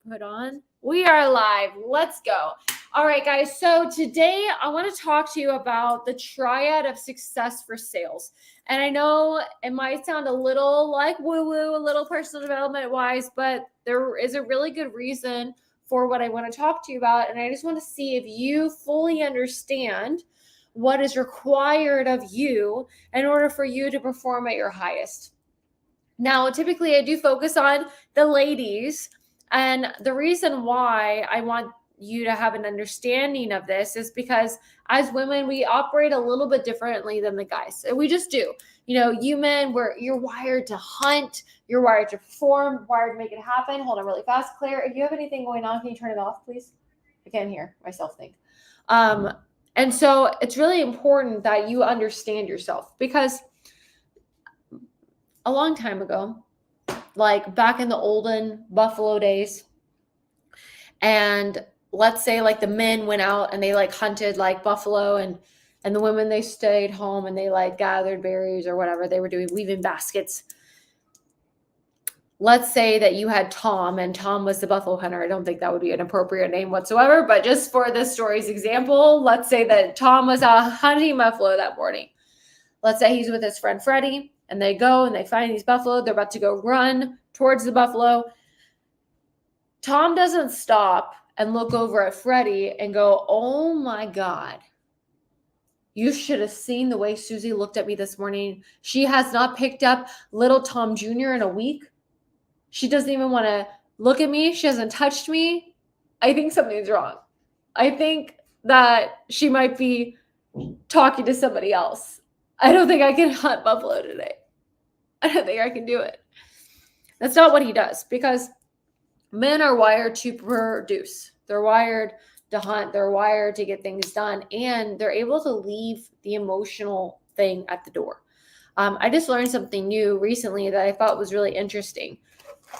Put on. We are live. Let's go. All right, guys. So today I want to talk to you about the triad of success for sales. And I know it might sound a little like woo-woo, a little personal development wise, but there is a really good reason for what I want to talk to you about. And I just want to see if you fully understand what is required of you in order for you to perform at your highest. Now, typically I do focus on the ladies, and the reason why I want you to have an understanding of this is because as women, we operate a little bit differently than the guys. We just do. You know, you men, you're wired to hunt, you're wired to perform, wired to make it happen. Hold on really fast. Claire, if you have anything going on, can you turn it off, please? I can't hear myself think. And so it's really important that you understand yourself, because a long time ago, like back in the olden buffalo days, and let's say like the men went out and they like hunted like buffalo, and the women, they stayed home and they like gathered berries or whatever they were doing, weaving baskets. Let's say that you had Tom, and Tom was the buffalo hunter. I don't think that would be an appropriate name whatsoever, but just for this story's example, let's say that Tom was out hunting buffalo that morning. Let's say he's with his friend Freddie, and they go and they find these buffalo. They're about to go run towards the buffalo. Tom doesn't stop and look over at Freddie and go, "Oh my God, you should have seen the way Susie looked at me this morning. She has not picked up little Tom Jr. in a week. She doesn't even want to look at me. She hasn't touched me. I think something's wrong. I think that she might be talking to somebody else. I don't think I can hunt buffalo today. I don't think I can do it." That's not what he does, because men are wired to produce. They're wired to hunt. They're wired to get things done, and they're able to leave the emotional thing at the door. I just learned something new recently that I thought was really interesting.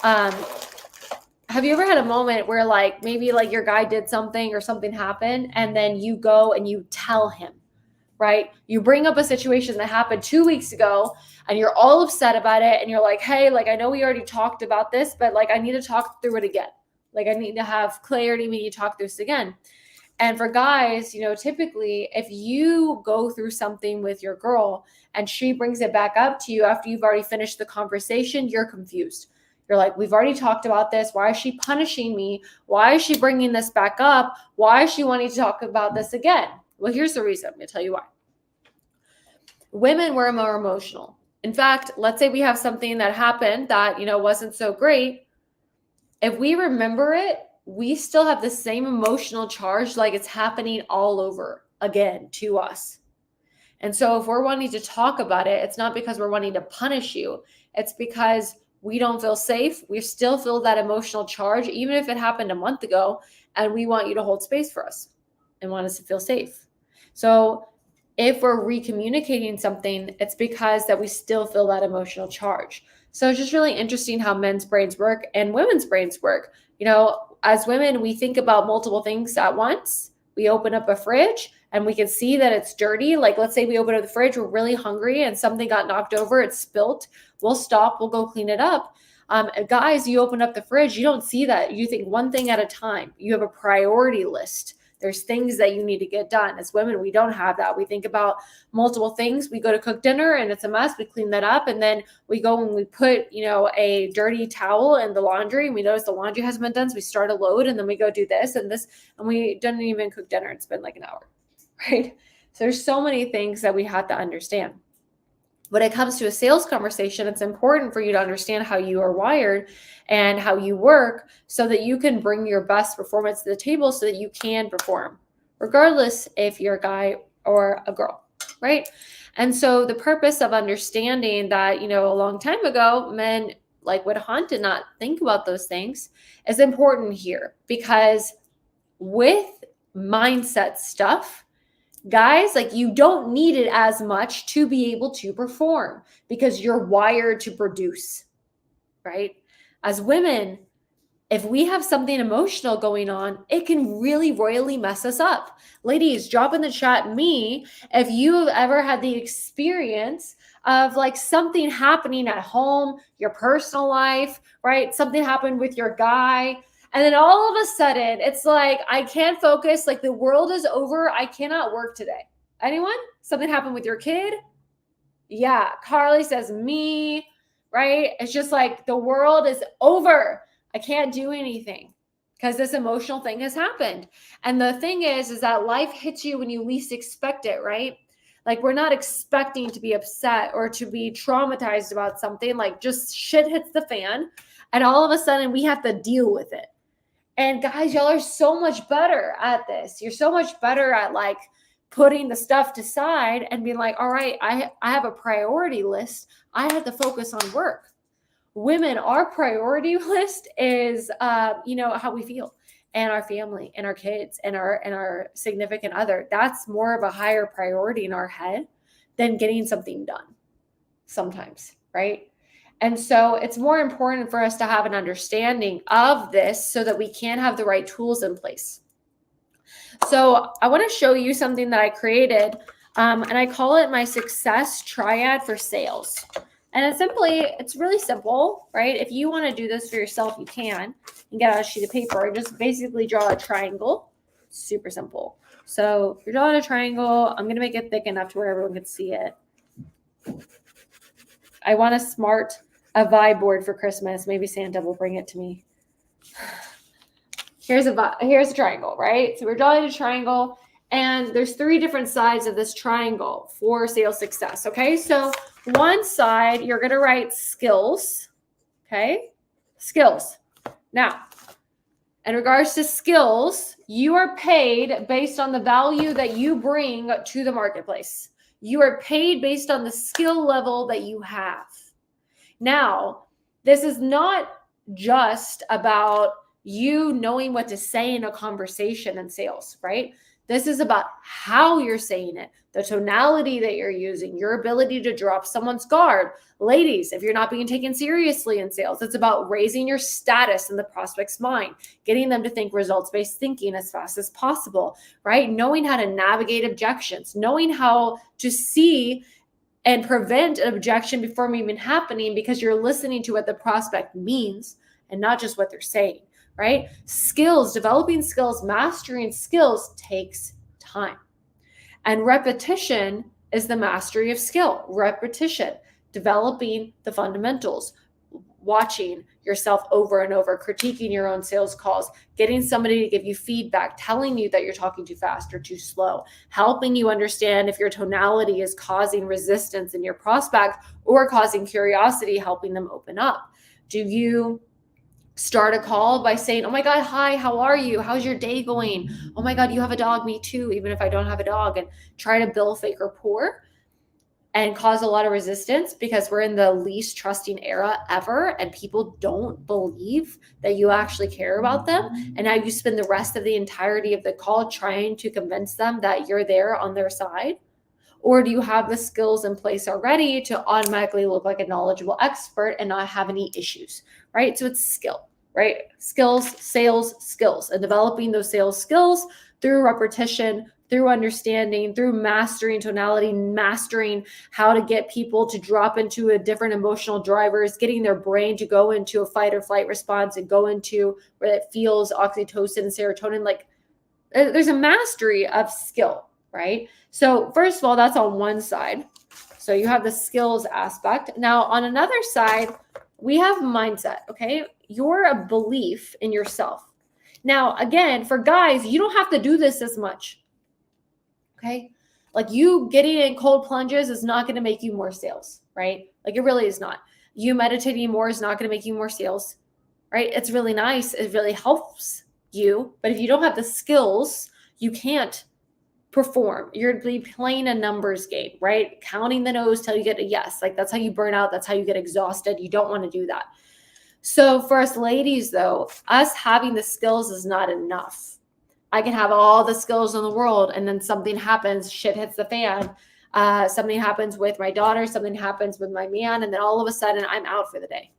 Have you ever had a moment where like maybe like your guy did something or something happened, and then you go and you tell him, right? You bring up a situation that happened 2 weeks ago and you're all upset about it, and you're like, "Hey, like I know we already talked about this, but like I need to talk through it again. Like I need to have clarity. We need to talk through this again." And for guys, you know, typically if you go through something with your girl and she brings it back up to you after you've already finished the conversation, you're confused. You're like, "We've already talked about this. Why is she punishing me? Why is she bringing this back up? Why is she wanting to talk about this again?" Well, here's the reason. I'm going to tell you why. Women were more emotional. In fact, let's say we have something that happened that, you know, wasn't so great. If we remember it, we still have the same emotional charge, like it's happening all over again to us. And so if we're wanting to talk about it, it's not because we're wanting to punish you. It's because we don't feel safe. We still feel that emotional charge, even if it happened a month ago, and we want you to hold space for us and want us to feel safe. So if we're recommunicating something, it's because that we still feel that emotional charge. So it's just really interesting how men's brains work and women's brains work. You know, as women, we think about multiple things at once. We open up a fridge and we can see that it's dirty. Like, let's say we open up the fridge, we're really hungry and something got knocked over, it's spilt. We'll stop, we'll go clean it up. Guys, you open up the fridge, you don't see that. You think one thing at a time. You have a priority list. There's things that you need to get done. As women, we don't have that. We think about multiple things. We go to cook dinner and it's a mess. We clean that up. And then we go and we put, you know, a dirty towel in the laundry, and we notice the laundry hasn't been done. So we start a load, and then we go do this and this, and we didn't even cook dinner. It's been like an hour, right? So there's so many things that we have to understand. When it comes to a sales conversation, it's important for you to understand how you are wired and how you work so that you can bring your best performance to the table so that you can perform, regardless if you're a guy or a girl, right? And so the purpose of understanding that, you know, a long time ago, men like would hunt and not think about those things is important here, because with mindset stuff, guys, like you don't need it as much to be able to perform because you're wired to produce, right? As women, if we have something emotional going on, it can really royally mess us up. Ladies, drop in the chat me if you have ever had the experience of like something happening at home, your personal life, right? Something happened with your guy, And then all of a sudden, it's like, I can't focus. Like the world is over. I cannot work today. Anyone? Something happened with your kid? Yeah. Carly says, me, right? It's just like the world is over. I can't do anything because this emotional thing has happened. And the thing is that life hits you when you least expect it, right? Like we're not expecting to be upset or to be traumatized about something. Like just shit hits the fan and all of a sudden we have to deal with it. And guys, y'all are so much better at this. You're so much better at like putting the stuff to side and being like, all right, I have a priority list. I have to focus on work. Women, our priority list is, how we feel and our family and our kids and our significant other. That's more of a higher priority in our head than getting something done sometimes, right? And so it's more important for us to have an understanding of this so that we can have the right tools in place. So I want to show you something that I created, and I call it my success triad for sales. And it's really simple, right? If you want to do this for yourself, you can. You get out a sheet of paper and just basically draw a triangle. Super simple. So if you're drawing a triangle, I'm going to make it thick enough to where everyone can see it. I want a vibe board for Christmas. Maybe Santa will bring it to me. Here's a triangle, right? So we're drawing a triangle and there's 3 different sides of this triangle for sales success. Okay. So one side, you're going to write skills. Okay. Skills. Now, in regards to skills, you are paid based on the value that you bring to the marketplace. You are paid based on the skill level that you have. Now, this is not just about you knowing what to say in a conversation in sales, right? This is about how you're saying it, the tonality that you're using, your ability to drop someone's guard. Ladies, if you're not being taken seriously in sales, it's about raising your status in the prospect's mind, getting them to think results-based thinking as fast as possible, right? Knowing how to navigate objections, knowing how to see and prevent an objection before even happening because you're listening to what the prospect means and not just what they're saying, right? Skills, developing skills, mastering skills takes time. And repetition is the mastery of skill. Repetition, developing the fundamentals, watching yourself over and over, critiquing your own sales calls, getting somebody to give you feedback, telling you that you're talking too fast or too slow, helping you understand if your tonality is causing resistance in your prospect or causing curiosity, helping them open up. Do you start a call by saying, oh my God, hi, how are you? How's your day going? Oh my God, you have a dog, me too, even if I don't have a dog, and try to build fake rapport and cause a lot of resistance because we're in the least trusting era ever and people don't believe that you actually care about them. And now you spend the rest of the entirety of the call trying to convince them that you're there on their side? Or do you have the skills in place already to automatically look like a knowledgeable expert and not have any issues, right? So it's skill, right? Skills, sales skills, and developing those sales skills through repetition, through understanding, through mastering tonality, mastering how to get people to drop into a different emotional drivers, getting their brain to go into a fight or flight response and go into where it feels oxytocin and serotonin. Like there's a mastery of skill, right? So first of all, that's on one side. So you have the skills aspect. Now on another side, we have mindset, okay? Your belief in yourself. Now, again, for guys, you don't have to do this as much. Okay. Like you getting in cold plunges is not going to make you more sales, right? Like it really is not. You meditating more is not going to make you more sales, right? It's really nice. It really helps you. But if you don't have the skills, you can't perform. You're playing a numbers game, right? Counting the no's till you get a yes. Like that's how you burn out. That's how you get exhausted. You don't want to do that. So for us ladies though, us having the skills is not enough. I can have all the skills in the world and then something happens, shit hits the fan. Something happens with my daughter, something happens with my man, and then all of a sudden I'm out for the day.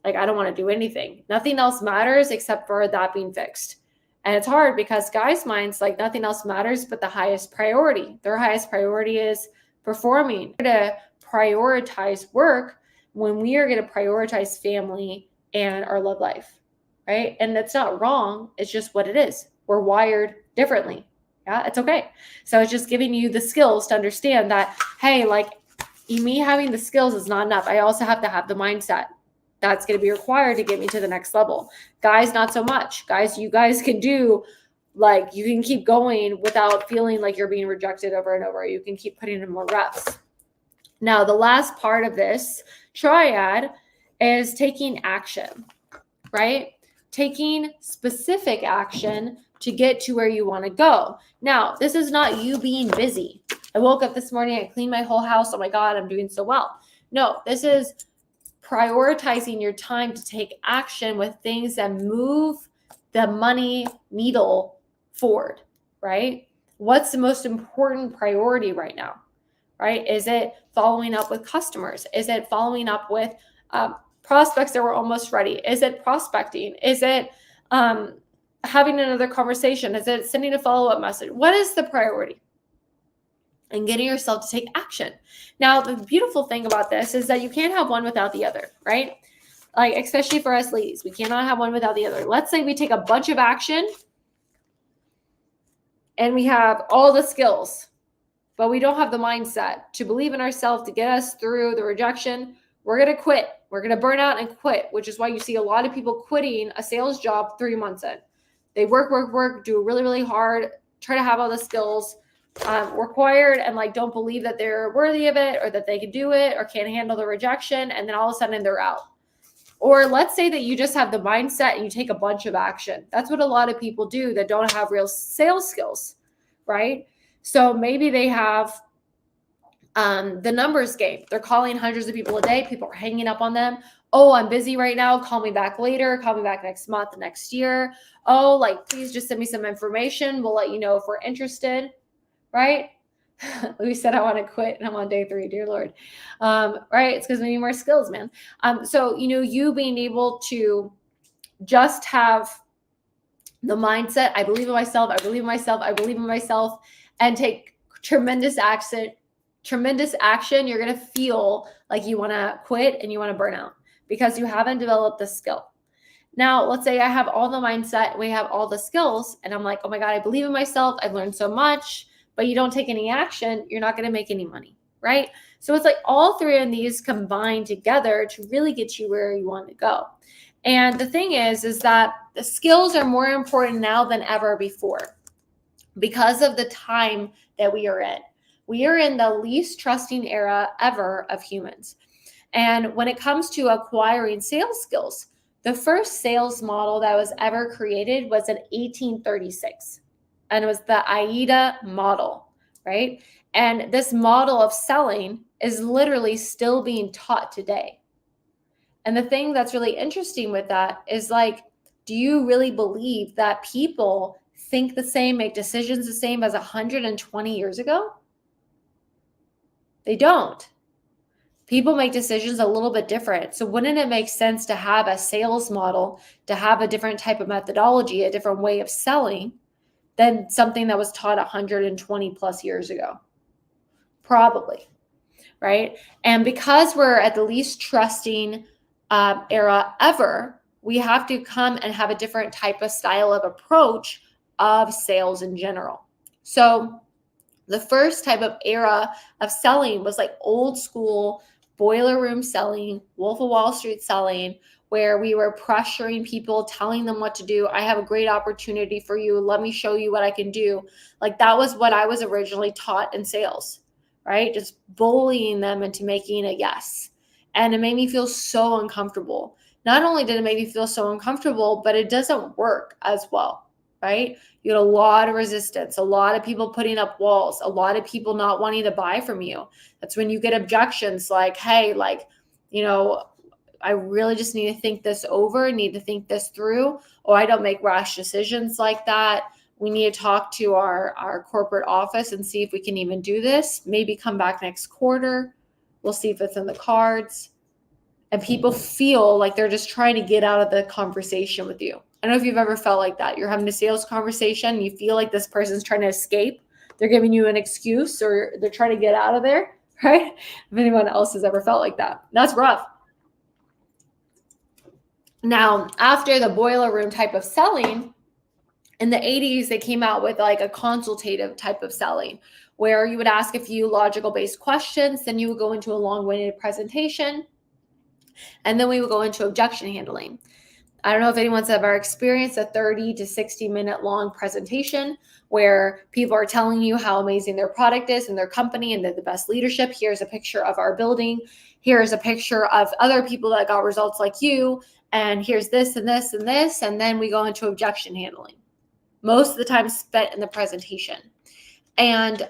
Like I don't want to do anything. Nothing else matters except for that being fixed. And it's hard because guys' minds, like nothing else matters but the highest priority. Their highest priority is performing. We're going to prioritize work when we are going to prioritize family and our love life. right? And that's not wrong. It's just what it is. We're wired differently. Yeah, it's okay. So it's just giving you the skills to understand that, hey, like me having the skills is not enough. I also have to have the mindset. That's going to be required to get me to the next level. Guys, not so much. Guys, you guys can do, like, you can keep going without feeling like you're being rejected over and over. You can keep putting in more reps. Now, the last part of this triad is taking action, right? Taking specific action to get to where you want to go. Now, this is not you being busy. I woke up this morning, I cleaned my whole house. Oh my God, I'm doing so well. No, this is prioritizing your time to take action with things that move the money needle forward, right? What's the most important priority right now, right? Is it following up with customers? Is it following up with prospects that were almost ready? Is it prospecting? Is it having another conversation? Is it sending a follow-up message? What is the priority? And getting yourself to take action. Now, the beautiful thing about this is that you can't have one without the other, right? Like, especially for us ladies, we cannot have one without the other. Let's say we take a bunch of action and we have all the skills, but we don't have the mindset to believe in ourselves to get us through the rejection. We're going to quit. We're going to burn out and quit, which is why you see a lot of people quitting a sales job 3 months in. They work, do really, really hard, try to have all the skills required, and like don't believe that they're worthy of it or that they can do it or can't handle the rejection, and then all of a sudden they're out. Or let's say that you just have the mindset and you take a bunch of action. That's what a lot of people do that don't have real sales skills, right? So maybe they have the numbers game. They're calling hundreds of people a day. People are hanging up on them. Oh, I'm busy right now. Call me back later. Call me back next month, next year. Oh, like, please just send me some information. We'll let you know if we're interested, right? We said I want to quit and I'm on day 3, dear Lord. Right? It's because we need more skills, man. So, you being able to just have the mindset, I believe in myself, I believe in myself, I believe in myself, and take tremendous action, you're going to feel like you want to quit and you want to burn out because you haven't developed the skill. Now, let's say I have all the mindset, we have all the skills, and I'm like, oh my God, I believe in myself, I've learned so much, but you don't take any action, you're not going to make any money, right? So it's like all 3 of these combined together to really get you where you want to go. And the thing is that the skills are more important now than ever before because of the time that we are in. We are in the least trusting era ever of humans. And when it comes to acquiring sales skills, the first sales model that was ever created was in 1836. And it was the AIDA model, right? And this model of selling is literally still being taught today. And the thing that's really interesting with that is, like, do you really believe that people think the same, make decisions the same as 120 years ago? They don't. People make decisions a little bit different. So wouldn't it make sense to have a sales model, to have a different type of methodology, a different way of selling than something that was taught 120 plus years ago? Probably, right? And because we're at the least trusting era ever, we have to come and have a different type of style of approach of sales in general. So the first type of era of selling was like old school boiler room selling, Wolf of Wall Street selling, where we were pressuring people, telling them what to do. I have a great opportunity for you. Let me show you what I can do. Like, that was what I was originally taught in sales, right? Just bullying them into making a yes. And it made me feel so uncomfortable. Not only did it make me feel so uncomfortable, but it doesn't work as well, right? You had a lot of resistance, a lot of people putting up walls, a lot of people not wanting to buy from you. That's when you get objections like, hey, like, I really just need to think this over, need to think this through, or I don't make rash decisions like that. We need to talk to our corporate office and see if we can even do this. Maybe come back next quarter. We'll see if it's in the cards. And people feel like they're just trying to get out of the conversation with you. I don't know if you've ever felt like that. You're having a sales conversation and you feel like this person's trying to escape. They're giving you an excuse or they're trying to get out of there, right? If anyone else has ever felt like that, that's rough. Now, after the boiler room type of selling, in the 80s, they came out with like a consultative type of selling where you would ask a few logical based questions, then you would go into a long-winded presentation, and then we would go into objection handling. I don't know if anyone's ever experienced a 30 to 60-minute long presentation where people are telling you how amazing their product is and their company and they're the best leadership. Here's a picture of our building. Here's a picture of other people that got results like you. And here's this and this and this. And then we go into objection handling. Most of the time spent in the presentation. And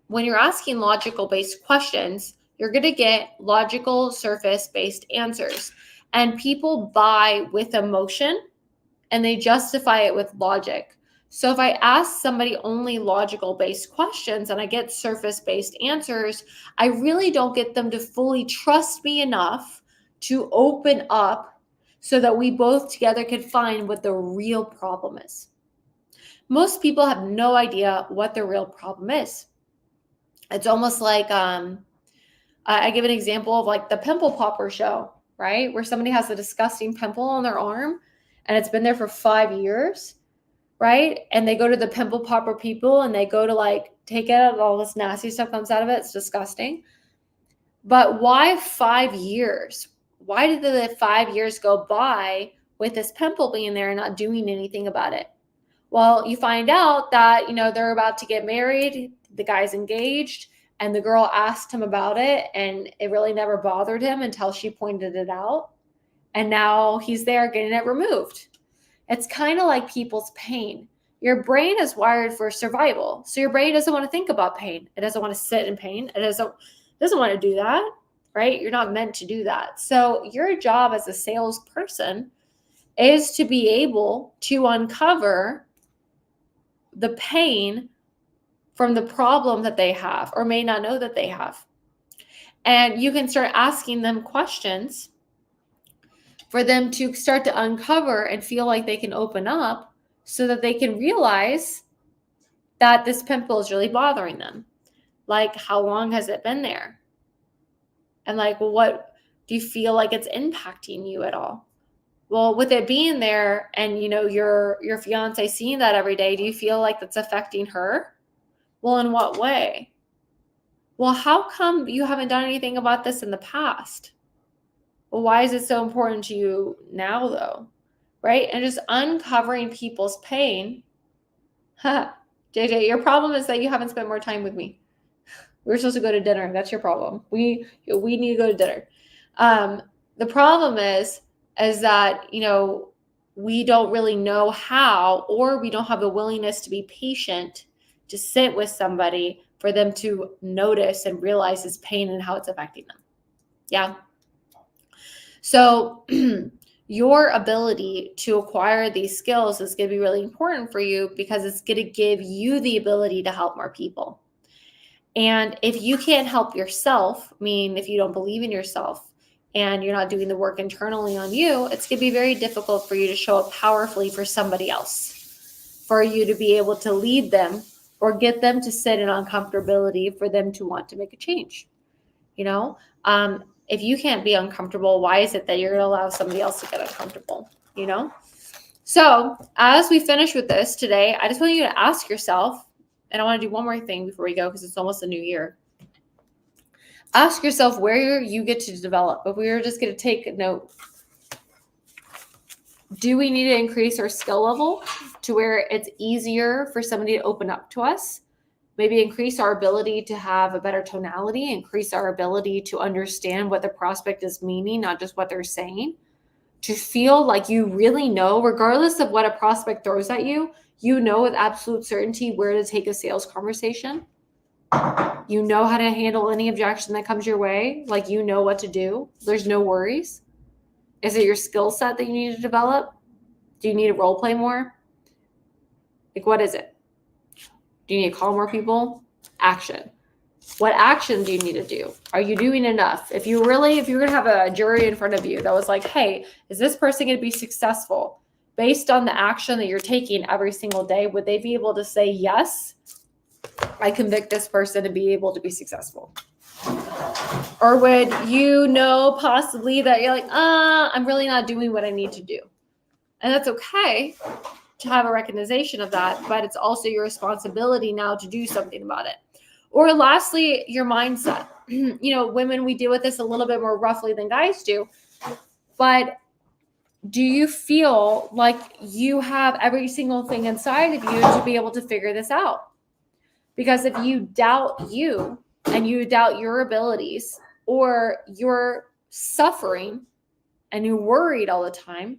when you're asking logical based questions, you're going to get logical surface based answers. And people buy with emotion and they justify it with logic. So if I ask somebody only logical based questions and I get surface based answers, I really don't get them to fully trust me enough to open up so that we both together can find what the real problem is. Most people have no idea what the real problem is. It's almost like I give an example of like the pimple popper show, right? Where somebody has a disgusting pimple on their arm and it's been there for 5 years, right? And they go to the pimple popper people and they go to like take it out, all this nasty stuff comes out of it. It's disgusting. But why 5 years? Why did the 5 years go by with this pimple being there and not doing anything about it? Well, you find out that, they're about to get married, the guy's engaged, and the girl asked him about it, and it really never bothered him until she pointed it out. And now he's there getting it removed. It's kind of like people's pain. Your brain is wired for survival. So your brain doesn't want to think about pain. It doesn't want to sit in pain. It doesn't want to do that, right? You're not meant to do that. So your job as a salesperson is to be able to uncover the pain from the problem that they have or may not know that they have. And you can start asking them questions for them to start to uncover and feel like they can open up so that they can realize that this pimple is really bothering them. Like, how long has it been there? And like, well, what do you feel like it's impacting you at all? Well, with it being there and, your fiance seeing that every day, do you feel like that's affecting her? Well, in what way? Well, how come you haven't done anything about this in the past? Well, why is it so important to you now, though? Right? And just uncovering people's pain. JJ, your problem is that you haven't spent more time with me. We were supposed to go to dinner. That's your problem. We need to go to dinner. The problem is that, we don't really know how, or we don't have the willingness to be patient to sit with somebody for them to notice and realize his pain and how it's affecting them. Yeah. So your ability to acquire these skills is going to be really important for you because it's going to give you the ability to help more people. And if you can't help yourself, if you don't believe in yourself and you're not doing the work internally on you, it's going to be very difficult for you to show up powerfully for somebody else, for you to be able to lead them or get them to sit in uncomfortability for them to want to make a change. If you can't be uncomfortable, why is it that you're going to allow somebody else to get uncomfortable? So as we finish with this today, I just want you to ask yourself, and I want to do one more thing before we go because it's almost a new year. Ask yourself where you get to develop. If we were just going to take a note, do we need to increase our skill level to where it's easier for somebody to open up to us? Maybe increase our ability to have a better tonality, increase our ability to understand what the prospect is meaning, not just what they're saying. To feel like you really know, regardless of what a prospect throws at you, you know with absolute certainty where to take a sales conversation. You know how to handle any objection that comes your way. Like, you know what to do. There's no worries. Is it your skill set that you need to develop? Do you need to role play more? Like, what is it? Do you need to call more people? Action. What action do you need to do? Are you doing enough? If you're going to have a jury in front of you that was like, hey, is this person going to be successful? Based on the action that you're taking every single day, would they be able to say, yes, I convict this person to be able to be successful? Or would you know possibly that you're like, I'm really not doing what I need to do? And that's okay to have a recognition of that, but it's also your responsibility now to do something about it. Or lastly, your mindset. Women, we deal with this a little bit more roughly than guys do, but do you feel like you have every single thing inside of you to be able to figure this out? Because if you doubt you and you doubt your abilities, or you're suffering and you're worried all the time,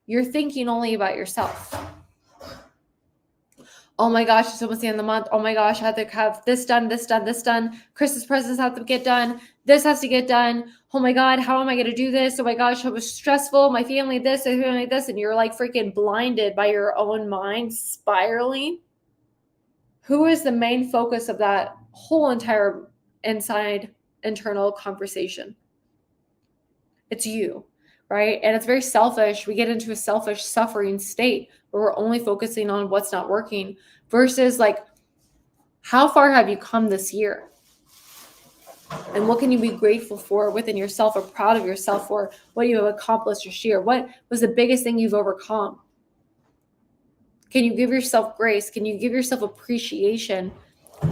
you're thinking only about yourself. Oh my gosh, it's almost the end of the month. Oh my gosh, I have to have this done, this done, this done. Christmas presents have to get done. This has to get done. Oh my God, how am I going to do this? Oh my gosh, it was stressful. My family this, my family this. And you're like freaking blinded by your own mind spiraling. Who is the main focus of that whole entire internal conversation? It's you, right? And it's very selfish. We get into a selfish suffering state where we're only focusing on what's not working versus like, how far have you come this year? And what can you be grateful for within yourself or proud of yourself for what you have accomplished this year? What was the biggest thing you've overcome? Can you give yourself grace? Can you give yourself appreciation?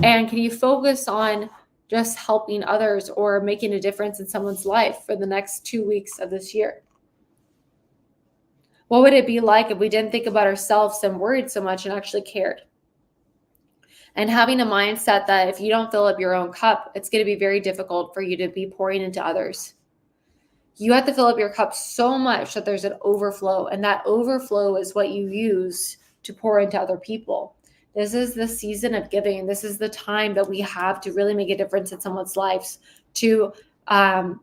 And can you focus on just helping others or making a difference in someone's life for the next 2 weeks of this year? What would it be like if we didn't think about ourselves and worried so much and actually cared? And having a mindset that if you don't fill up your own cup, it's going to be very difficult for you to be pouring into others. You have to fill up your cup so much that there's an overflow, and that overflow is what you use to pour into other people. This is the season of giving. This is the time that we have to really make a difference in someone's lives, to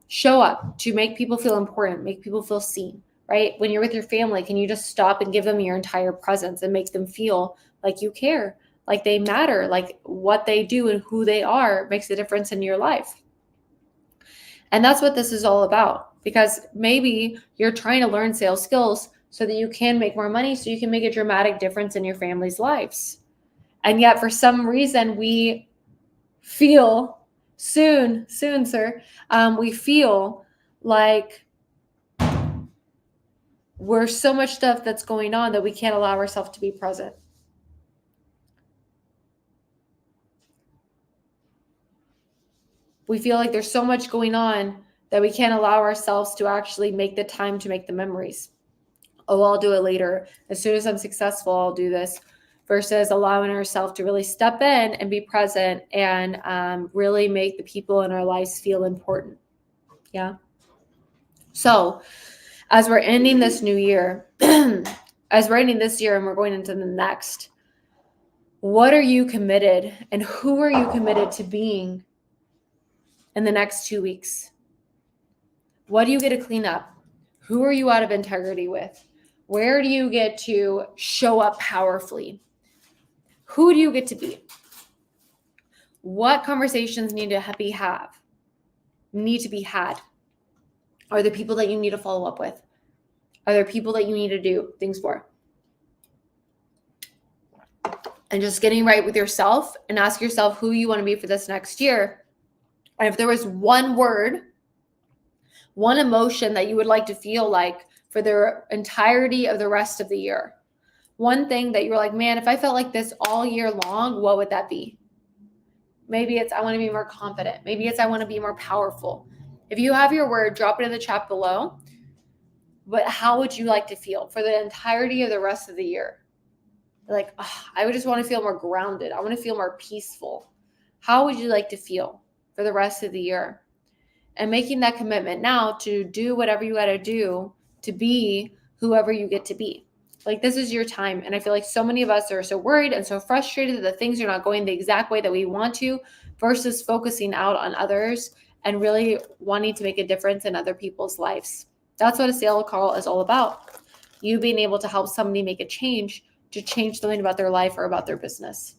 show up, to make people feel important, make people feel seen, right? When you're with your family, can you just stop and give them your entire presence and make them feel like you care, like they matter, like what they do and who they are makes a difference in your life? And that's what this is all about, because maybe you're trying to learn sales skills so that you can make more money, so you can make a dramatic difference in your family's lives. And yet for some reason we feel soon, sir, we feel like we're so much stuff that's going on that we can't allow ourselves to be present. We feel like there's so much going on that we can't allow ourselves to actually make the time to make the memories. Oh, I'll do it later. As soon as I'm successful, I'll do this. Versus allowing ourselves to really step in and be present and really make the people in our lives feel important. Yeah. So as we're ending this new year, as we're ending this year and we're going into the next, what are you committed and who are you committed to being in the next 2 weeks? What do you get to clean up? Who are you out of integrity with? Where do you get to show up powerfully? Who do you get to be? What conversations need to be had? Are there people that you need to follow up with? Are there people that you need to do things for? And just getting right with yourself and ask yourself who you want to be for this next year. And if there was one word, one emotion that you would like to feel like for the entirety of the rest of the year, one thing that you're like, man, if I felt like this all year long, what would that be? Maybe it's I want to be more confident. Maybe it's I want to be more powerful. If you have your word, drop it in the chat below. But how would you like to feel for the entirety of the rest of the year? Like, I would just want to feel more grounded. I want to feel more peaceful. How would you like to feel for the rest of the year? And making that commitment now to do whatever you got to do to be whoever you get to be. Like, this is your time. And I feel like so many of us are so worried and so frustrated that things are not going the exact way that we want to, versus focusing out on others and really wanting to make a difference in other people's lives. That's what a sales call is all about. You being able to help somebody make a change to change something about their life or about their business,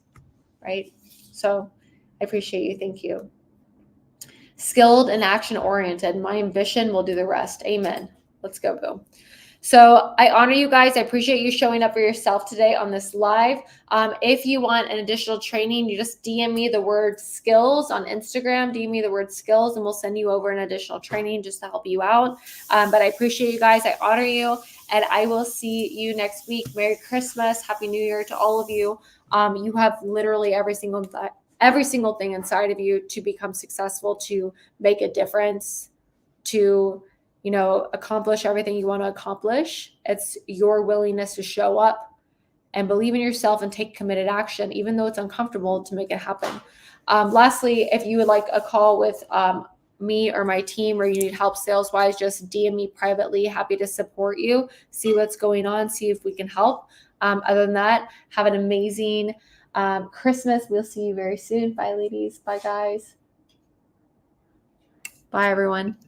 right? So I appreciate you. Thank you. Skilled and action oriented. My ambition will do the rest. Amen. Let's go, boo. So I honor you guys. I appreciate you showing up for yourself today on this live. If you want an additional training, you just DM me the word skills on Instagram, DM me the word skills, and we'll send you over an additional training just to help you out. But I appreciate you guys. I honor you, and I will see you next week. Merry Christmas. Happy New Year to all of you. You have literally every single thing inside of you to become successful, to make a difference, to accomplish everything you want to accomplish. It's your willingness to show up and believe in yourself and take committed action, even though it's uncomfortable, to make it happen. Lastly, if you would like a call with me or my team, or you need help sales wise, just DM me privately. Happy to support you, see what's going on, see if we can help. Other than that, have an amazing Christmas. We'll see you very soon. Bye, ladies. Bye, guys. Bye, everyone.